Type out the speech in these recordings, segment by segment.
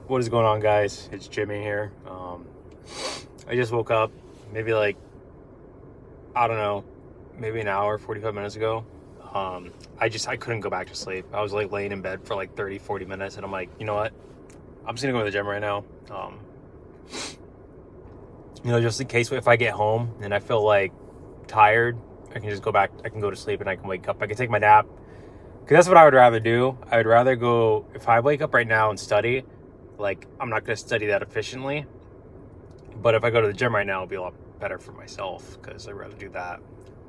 What is going on, guys? It's Jimmy here. I just woke up maybe I don't know, maybe an hour, 45 minutes ago. I couldn't go back to sleep. I was like laying in bed for like 30, 40 minutes, and I'm like, you know what? I'm just gonna go to the gym right now. Just in case if I get home and I feel like tired, I can just go back. I can go to sleep and I can wake up. I can take my nap. Because that's what I would rather do. I would rather go, if I wake up right now and study, like, I'm not going to study that efficiently. But if I go to the gym right now, it'll be a lot better for myself because I'd rather do that.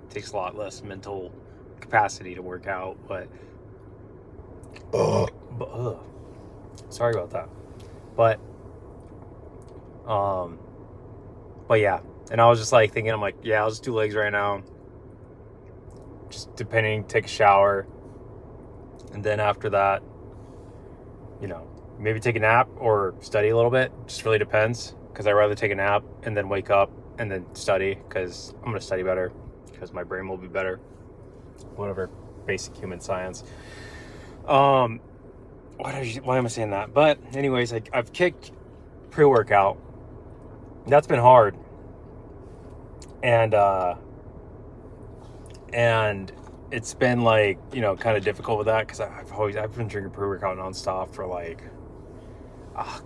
It takes a lot less mental capacity to work out. Sorry about that. But yeah. And I was just like thinking, I'm like, yeah, I'll just do legs right now. Just take a shower. And then after that, maybe take a nap or study a little bit. Just really depends. Because I'd rather take a nap and then wake up and then study. Because I'm going to study better. Because my brain will be better. Whatever. Basic human science. Why am I saying that? But anyways, I've kicked pre-workout. That's been hard. And it's been kind of difficult with that because I've been drinking pre-workout nonstop for I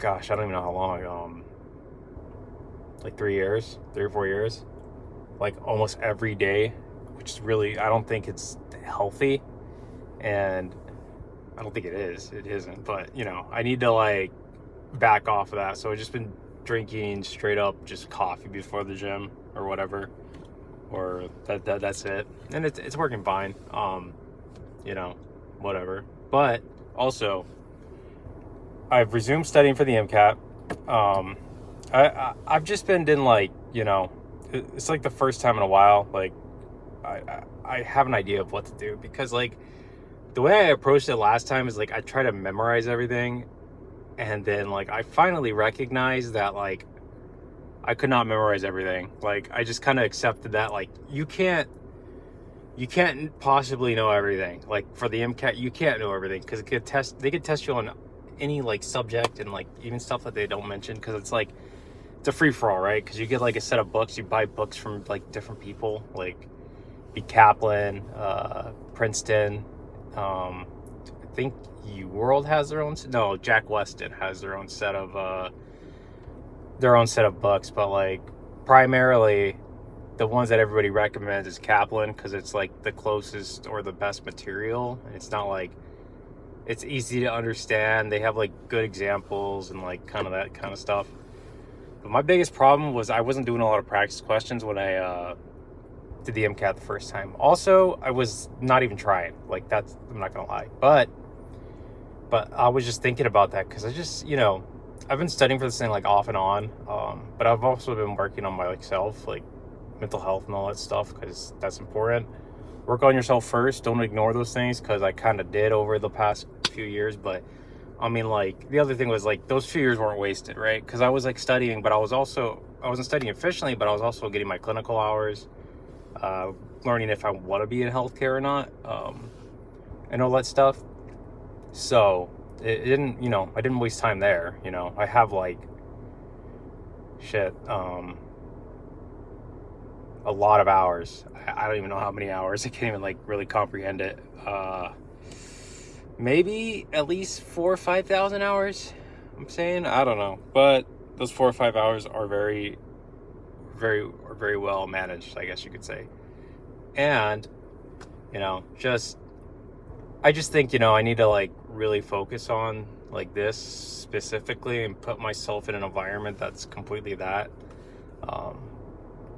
don't even know how long, 3 years, 3 or 4 years, almost every day, which is really, I don't think it's healthy, and I don't think it isn't, but I need to back off of that. So I've just been drinking straight up just coffee before the gym or whatever. Or that's it, and it's working fine. Whatever. But also, I've resumed studying for the MCAT. I've just been in it's like the first time in a while. I have an idea of what to do because the way I approached it last time is I try to memorize everything, and then I finally recognized that I could not memorize everything. I just kind of accepted that you can't possibly know everything. For the MCAT, you can't know everything because they could test you on any subject and even stuff that they don't mention, because it's a free-for-all, right? Because you get a set of books, you buy books from different people, B. Kaplan, Princeton, I think UWorld has their own. No, Jack Weston has their own set of books, but primarily the ones that everybody recommends is Kaplan because it's the closest or the best material. It's not it's easy to understand. They have good examples and kind of that kind of stuff. But my biggest problem was I wasn't doing a lot of practice questions when I did the MCAT the first time. Also, I was not even trying. That's, I'm not gonna lie, but I was just thinking about that because I just I've been studying for this thing off and on, but I've also been working on myself, mental health and all that stuff, because that's important. Work on yourself first. Don't ignore those things, because I kind of did over the past few years. But I mean, the other thing was those few years weren't wasted, right? Because I was studying, but I wasn't studying efficiently, but I was also getting my clinical hours, learning if I want to be in healthcare or not, and all that stuff. So it didn't, I didn't waste time there. I have a lot of hours. I don't even know how many hours. I can't even really comprehend it. Maybe at least 4,000 or 5,000 hours. I'm saying, I don't know, but those 4 or 5 hours are very, very, very well managed, I guess you could say. And I just think I need to really focus on this specifically and put myself in an environment that's completely that,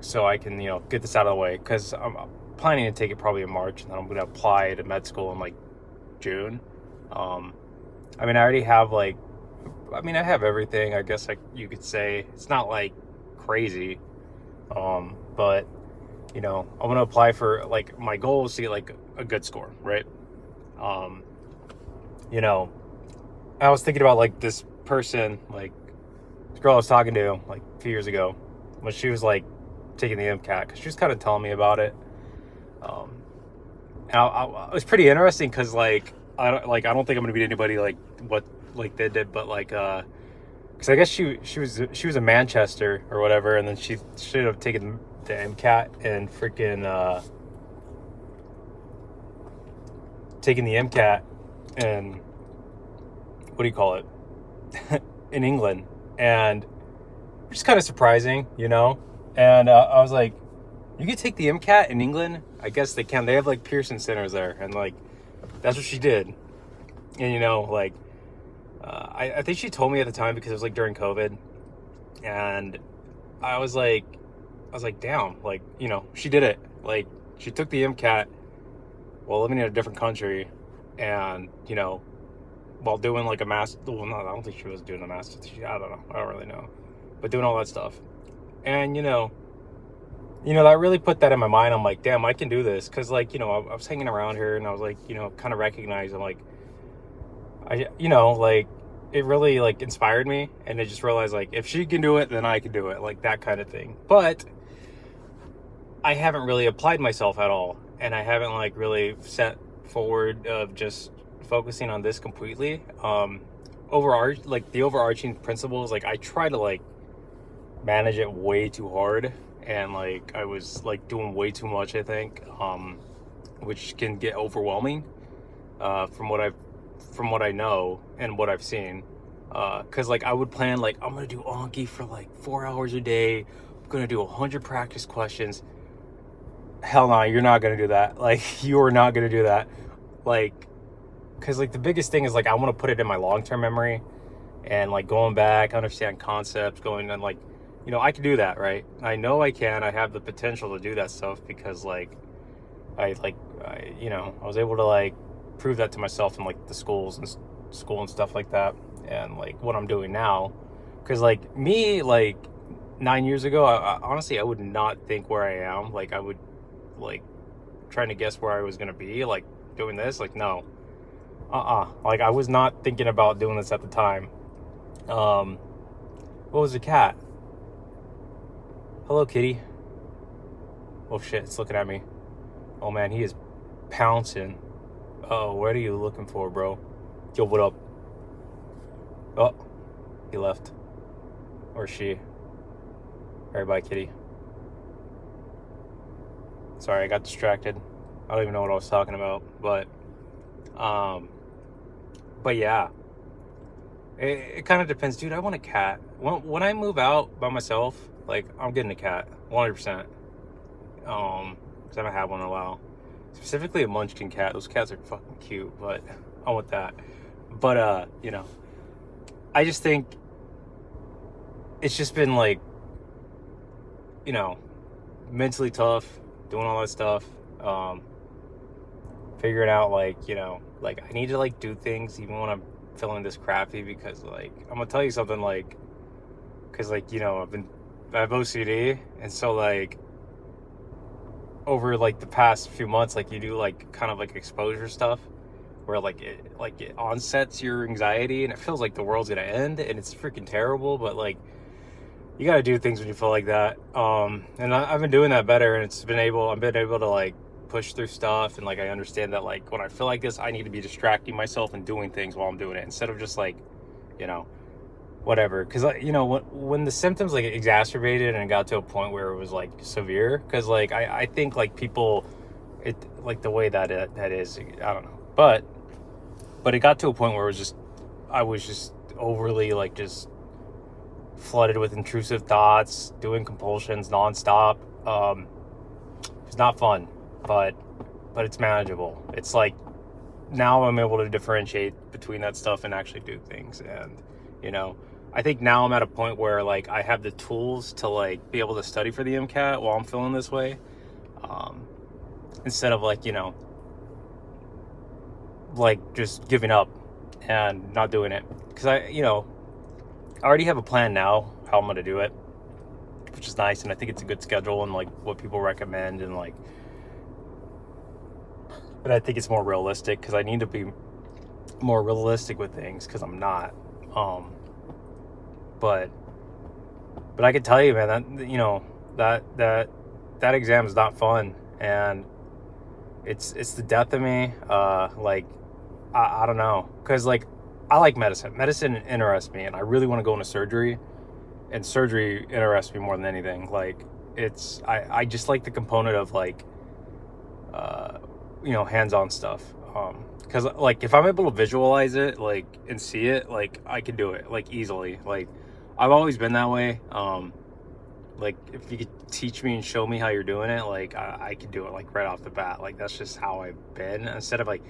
so I can get this out of the way, because I'm planning to take it probably in March, and then I'm going to apply to med school in June. I already have I have everything, I guess you could say. It's not crazy, but I'm going to apply for my goal is to get a good score, right? I was thinking about this person, this girl I was talking to a few years ago, when she was taking the MCAT, because she was kind of telling me about it. And it was pretty interesting because I don't think I'm gonna beat anybody what they did, but because I guess she was in Manchester or whatever, and then she should have taken the MCAT and freaking taken the MCAT and what do you call it in England, and which is kind of surprising, you know. And I was like, you could take the MCAT in England? I guess they can. They have like Pearson centers there, and like that's what she did. And you know, like I think she told me at the time because it was like during COVID, and I was like, damn, like, you know, she did it. Like, she took the MCAT while living in a different country, and you know, while doing like a master. Well, no, I don't think she was doing a master. I don't know. I don't really know, but doing all that stuff, and you know, that really put that in my mind. I'm like, damn, I can do this, because like, you know, I was hanging around her, and I was like, you know, kind of recognized. I'm like, you know, like, it really like inspired me, and I just realized like, if she can do it, then I can do it, like that kind of thing. But I haven't really applied myself at all, and I haven't like really set forward of just focusing on this completely. Like the overarching principles, like I try to like manage it way too hard, and like I was like doing way too much, I think, which can get overwhelming, from what I know and what I've seen. Because like I would plan, like, I'm gonna do Anki for like 4 hours a day, I'm gonna do 100 practice questions. Hell no, you're not gonna do that. Like, you are not gonna do that. Like, because like the biggest thing is like I want to put it in my long-term memory, and like going back, understand concepts, going, and like, you know, I can do that, right? I know I can. I have the potential to do that stuff, because like I you know, I was able to like prove that to myself in like the school and stuff like that, and like what I'm doing now. Because like me, like 9 years ago, honestly, I would not think where I am. Like I would like trying to guess where I was gonna be, like doing this. Like, no, like I was not thinking about doing this at the time. What was the cat? Hello, kitty. Oh shit, it's looking at me. Oh man, he is pouncing. Oh, what are you looking for, bro? Yo, what up? Oh, he left. Or she. Alright, bye, kitty. Sorry, I got distracted. I don't even know what I was talking about, but yeah. It kind of depends, dude. I want a cat. When I move out by myself, like, I'm getting a cat, 100%. Because I haven't had one in a while. Specifically a Munchkin cat. Those cats are fucking cute, but I want that. But you know, I just think it's just been like, you know, mentally tough doing all that stuff. Figuring out like, you know, like I need to like do things even when I'm feeling this crappy, because like I'm gonna tell you something, like, because like, you know, I have OCD, and so like over like the past few months, like you do like kind of like exposure stuff where like it onsets your anxiety, and it feels like the world's gonna end, and it's freaking terrible. But like, you got to do things when you feel like that. And I've been doing that better, and I've been able to like push through stuff, and like I understand that like when I feel like this, I need to be distracting myself and doing things while I'm doing it, instead of just like, you know, whatever. Because you know, when the symptoms like exacerbated and it got to a point where it was like severe, because like I think like people, it like the way that is, I don't know, but it got to a point where I was just overly like just flooded with intrusive thoughts, doing compulsions nonstop. It's not fun, but it's manageable. It's like now I'm able to differentiate between that stuff and actually do things. And you know, I think now I'm at a point where like I have the tools to like be able to study for the MCAT while I'm feeling this way, instead of like, you know, like just giving up and not doing it. Because I already have a plan now how I'm going to do it, which is nice, and I think it's a good schedule and like what people recommend, and like, but I think it's more realistic, because I need to be more realistic with things, because I'm not. But I can tell you, man, that, you know, that exam is not fun, and it's the death of me. Like I don't know, because like I like medicine. Medicine interests me, and I really want to go into surgery. And surgery interests me more than anything. Like, I just like the component of like, hands-on stuff. Because like if I'm able to visualize it, like, and see it, like, I can do it like easily. Like, I've always been that way. Like, if you could teach me and show me how you're doing it, like, I could do it like right off the bat. Like, that's just how I've been. Instead of like,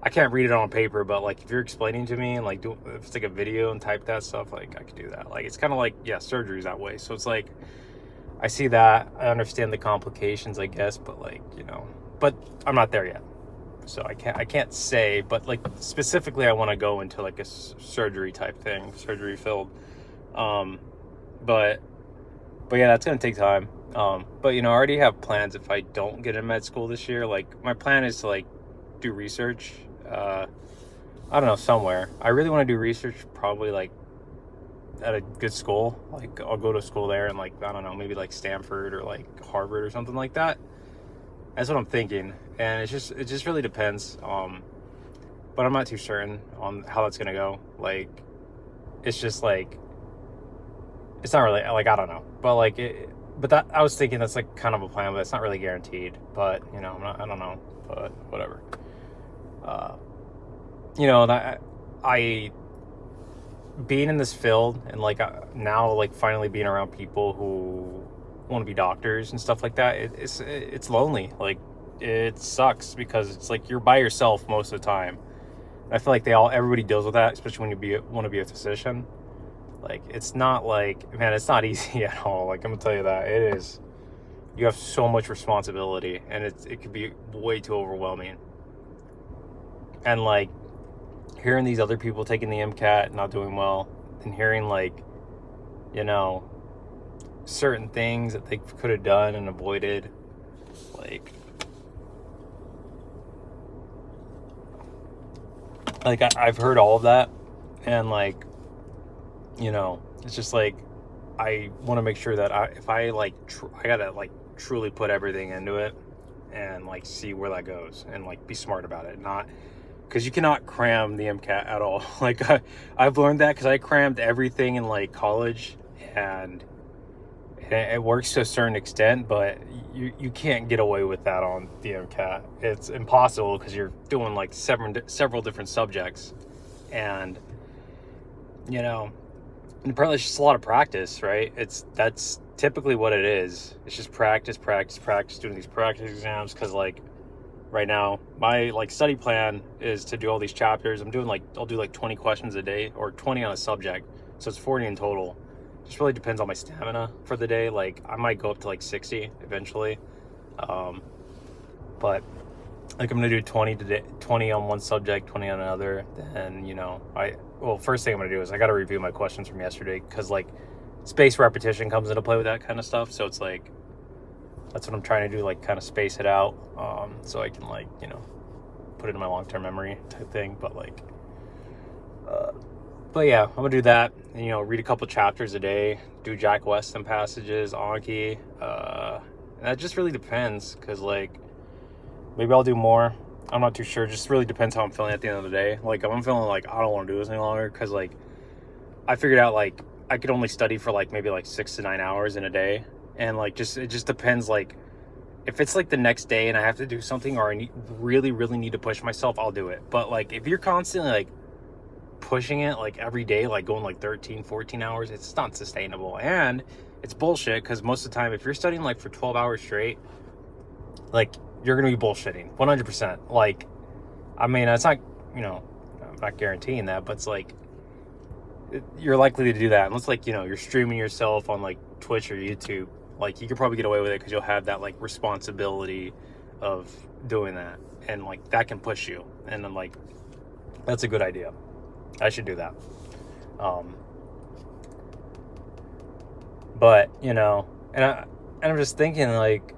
I can't read it on paper, but like if you're explaining to me and like if it's like a video and type that stuff, like I could do that. Like, it's kind of like, yeah, surgery's that way. So it's like, I see that, I understand the complications, I guess, but like, but I'm not there yet. So I can't say, but like specifically I want to go into like a surgery type thing, surgery filled. But yeah, that's going to take time. But I already have plans if I don't get in med school this year. Like, my plan is to like do research, I don't know, somewhere. I really want to do research probably like at a good school. Like, I'll go to school there and like, I don't know, maybe like Stanford or like Harvard or something like that. That's what I'm thinking. And it just really depends. But I'm not too certain on how that's going to go. Like, it's just like, it's not really like, I don't know, but like but that, I was thinking that's like kind of a plan, but it's not really guaranteed. But I don't know, but whatever. That I being in this field and like now like finally being around people who want to be doctors and stuff like that, it's lonely. Like, it sucks because it's like you're by yourself most of the time. I feel like everybody deals with that, especially when you want to be a physician. Like, it's not like, man, it's not easy at all. Like, I'm gonna tell you that it is. You have so much responsibility, and it could be way too overwhelming. And like, hearing these other people taking the MCAT, not doing well, and hearing like, certain things that they could have done and avoided, like I've heard all of that, and like, it's just like, I want to make sure that if I like, I gotta like truly put everything into it and like see where that goes and like be smart about it. Not because you cannot cram the MCAT at all. Like, I've learned that because I crammed everything in like college, and it works to a certain extent, but you can't get away with that on the MCAT. It's impossible because you're doing like several different subjects, and and probably it's just a lot of practice, right? That's typically what it is. It's just practice doing these practice exams. Because like right now, my like study plan is to do all these chapters. I'll do like 20 questions a day, or 20 on a subject, so it's 40 in total. Just really depends on my stamina for the day. Like, I might go up to like 60 eventually, but like I'm gonna do 20 today, 20 on one subject, 20 on another. Then first thing I'm gonna do is I gotta review my questions from yesterday, because like spaced repetition comes into play with that kind of stuff. So it's like, that's what I'm trying to do, like kind of space it out, so I can like put it in my long-term memory type thing. But like but yeah, I'm gonna do that, and read a couple chapters a day, do Jack Weston passages, Anki, and that just really depends, because like maybe I'll do more. I'm not too sure. Just really depends how I'm feeling at the end of the day. Like, if I'm feeling like I don't want to do this any longer, because like I figured out like I could only study for like maybe like 6 to 9 hours in a day, and like it just depends. Like, if it's like the next day and I have to do something, or I really need to push myself, I'll do it. But like, if you're constantly like pushing it like every day, like going like 13-14 hours, it's not sustainable, and it's bullshit. Because most of the time, if you're studying like for 12 hours straight, like, you're gonna be bullshitting 100%. Like, I mean, it's not, I'm not guaranteeing that, but it's like, you're likely to do that unless like you're streaming yourself on like Twitch or YouTube. Like, you could probably get away with it because you'll have that like responsibility of doing that, and like that can push you, and then like that's a good idea. I should do that. But and I'm just thinking like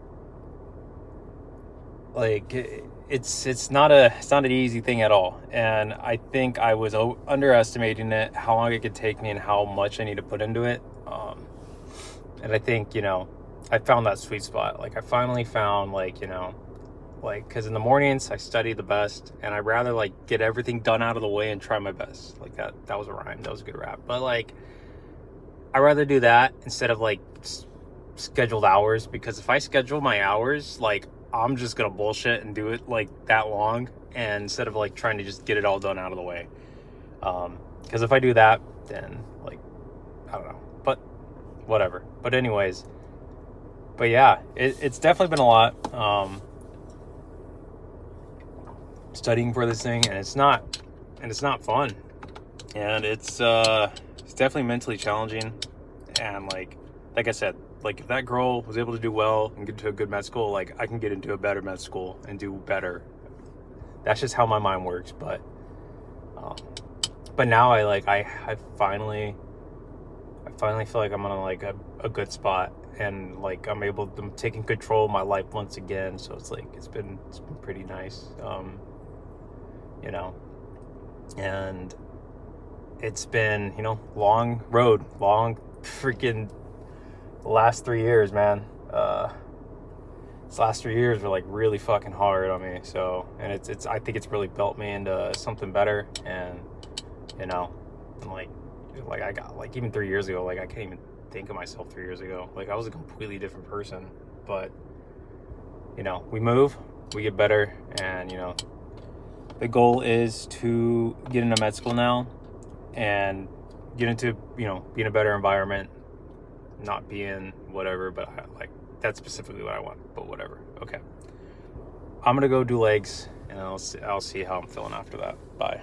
it's not an easy thing at all, and I think I was underestimating it, how long it could take me and how much I need to put into it. And I think I found that sweet spot. Like, I finally found like Like, because in the mornings I study the best, and I'd rather like get everything done out of the way and try my best. Like that was a rhyme. That was a good rap. But like, I'd rather do that instead of like scheduled hours, because if I schedule my hours, like I'm just gonna bullshit and do it like that long, and instead of like trying to just get it all done out of the way. Because if I do that, then like, I don't know, but whatever. But anyways, but yeah, it's definitely been a lot. Studying for this thing, and it's not fun, and it's definitely mentally challenging. And like I said, like if that girl was able to do well and get to a good med school, like I can get into a better med school and do better. That's just how my mind works. But now I finally feel like I'm on like a good spot, and like I'm taking control of my life once again. So it's like it's been pretty nice. You know, and it's been, long road, long freaking last 3 years, man. This last 3 years were like really fucking hard on me. So, and I think it's really built me into something better. And, and like I got, like, even 3 years ago, like I can't even think of myself 3 years ago. Like I was a completely different person, but we move, we get better, and, the goal is to get into med school now and get into, be in a better environment, not be in whatever, but that's specifically what I want, but whatever. Okay. I'm going to go do legs, and I'll see how I'm feeling after that. Bye.